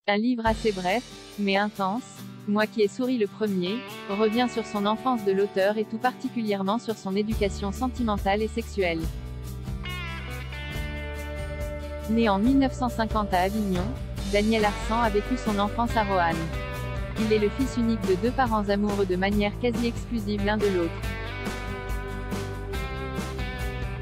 Un livre assez bref, mais intense, Moi qui ai souri le premier, revient sur son enfance de l'auteur et tout particulièrement sur son éducation sentimentale et sexuelle. Né en 1950 à Avignon, Daniel Arsan a vécu son enfance à Roanne. Il est le fils unique de deux parents amoureux de manière quasi exclusive l'un de l'autre.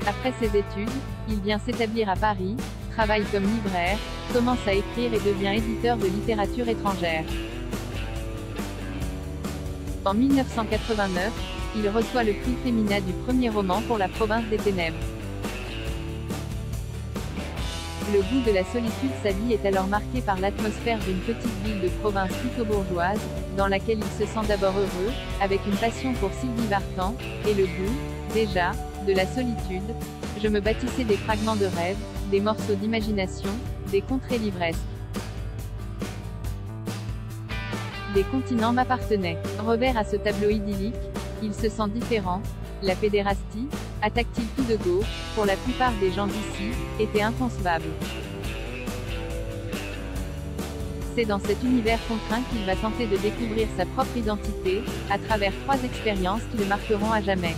Après ses études, il vient s'établir à Paris, travaille comme libraire, commence à écrire et devient éditeur de littérature étrangère. En 1989, il reçoit le prix Femina du premier roman pour La province des ténèbres. Le goût de la solitude, sa vie est alors marquée par l'atmosphère d'une petite ville de province plutôt bourgeoise, dans laquelle il se sent d'abord heureux, avec une passion pour Sylvie Vartan, et le goût, déjà, de la solitude. Je me bâtissais des fragments de rêve, des morceaux d'imagination, des contrées livresques. Les continents m'appartenaient. Revers à ce tableau idyllique, il se sent différent. La pédérastie, attaque-t-il tout de go, pour la plupart des gens d'ici, était inconcevable. C'est dans cet univers contraint qu'il va tenter de découvrir sa propre identité, à travers 3 expériences qui le marqueront à jamais.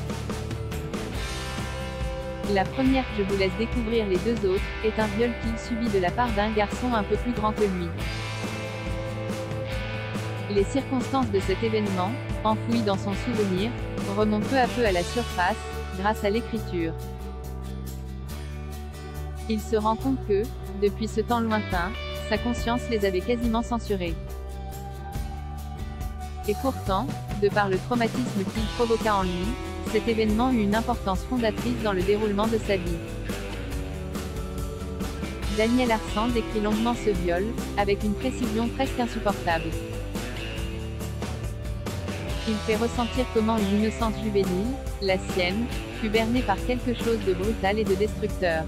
La première que je vous laisse découvrir, les 2 autres, est un viol qu'il subit de la part d'un garçon un peu plus grand que lui. Les circonstances de cet événement, enfouies dans son souvenir, remontent peu à peu à la surface, grâce à l'écriture. Il se rend compte que, depuis ce temps lointain, sa conscience les avait quasiment censurés. Et pourtant, de par le traumatisme qu'il provoqua en lui, cet événement eut une importance fondatrice dans le déroulement de sa vie. Daniel Arsan décrit longuement ce viol, avec une précision presque insupportable. Il fait ressentir comment une innocence juvénile, la sienne, fut bernée par quelque chose de brutal et de destructeur.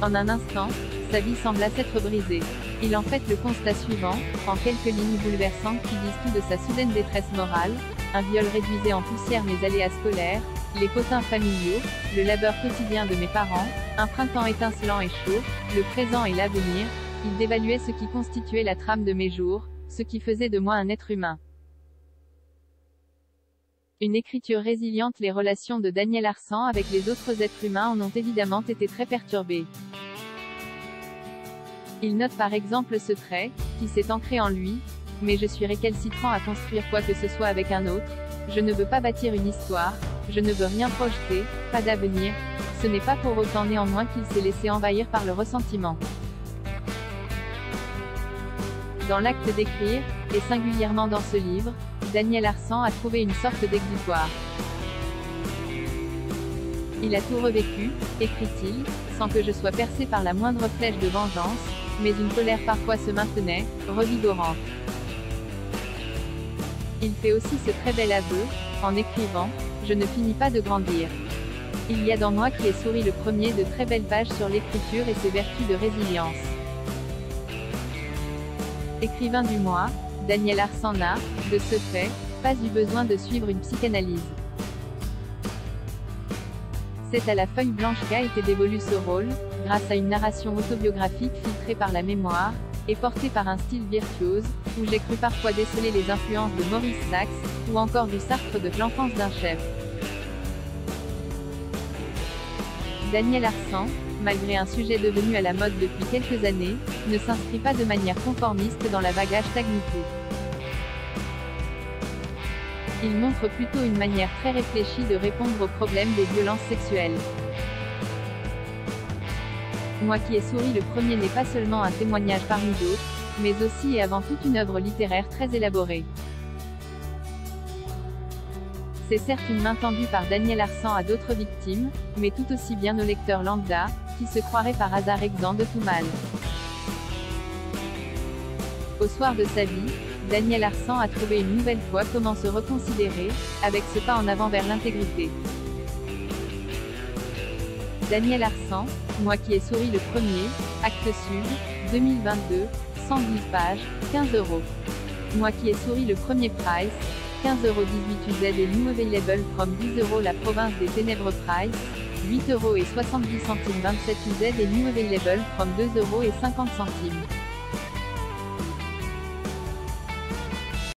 En un instant, sa vie sembla s'être brisée. Il en fait le constat suivant, en quelques lignes bouleversantes qui disent tout de sa soudaine détresse morale: un viol réduisait en poussière mes aléas scolaires, les potins familiaux, le labeur quotidien de mes parents, un printemps étincelant et chaud, le présent et l'avenir. Il dévaluait ce qui constituait la trame de mes jours, ce qui faisait de moi un être humain. Une écriture résiliente. Les relations de Daniel Arsan avec les autres êtres humains en ont évidemment été très perturbées. Il note par exemple ce trait, qui s'est ancré en lui: mais je suis récalcitrant à construire quoi que ce soit avec un autre, je ne veux pas bâtir une histoire, je ne veux rien projeter, pas d'avenir. Ce n'est pas pour autant néanmoins qu'il s'est laissé envahir par le ressentiment. Dans l'acte d'écrire, et singulièrement dans ce livre, Daniel Arsan a trouvé une sorte d'exutoire. Il a tout revécu, écrit-il, sans que je sois percé par la moindre flèche de vengeance, mais une colère parfois se maintenait, revigorante. Il fait aussi ce très bel aveu, en écrivant: je ne finis pas de grandir. Il y a dans moi qui ai souri le premier de très belles pages sur l'écriture et ses vertus de résilience. Écrivain du mois, Daniel Arsan n'a, de ce fait, pas eu besoin de suivre une psychanalyse. C'est à la feuille blanche qu'a été dévolu ce rôle, grâce à une narration autobiographique filtrée par la mémoire, et portée par un style virtuose, où j'ai cru parfois déceler les influences de Maurice Sacks, ou encore du Sartre de L'enfance d'un chef. Daniel Arsan, malgré un sujet devenu à la mode depuis quelques années, ne s'inscrit pas de manière conformiste dans la vague #MeToo. Il montre plutôt une manière très réfléchie de répondre au problème des violences sexuelles. Moi qui ai souri le premier n'est pas seulement un témoignage parmi d'autres, mais aussi et avant tout une œuvre littéraire très élaborée. C'est certes une main tendue par Daniel Arsan à d'autres victimes, mais tout aussi bien au lecteur lambda, qui se croirait par hasard exempt de tout mal. Au soir de sa vie, Daniel Arsan a trouvé une nouvelle fois comment se reconsidérer, avec ce pas en avant vers l'intégrité. Daniel Arsan, Moi qui ai souri le premier, Actes Sud, 2022, 112 pages, 15 €. Moi qui ai souri le premier price, 15,18 € UZ et new available from 10 € La province des ténèbres price, 8,70 € 27 UZ et new available from 2,50 €.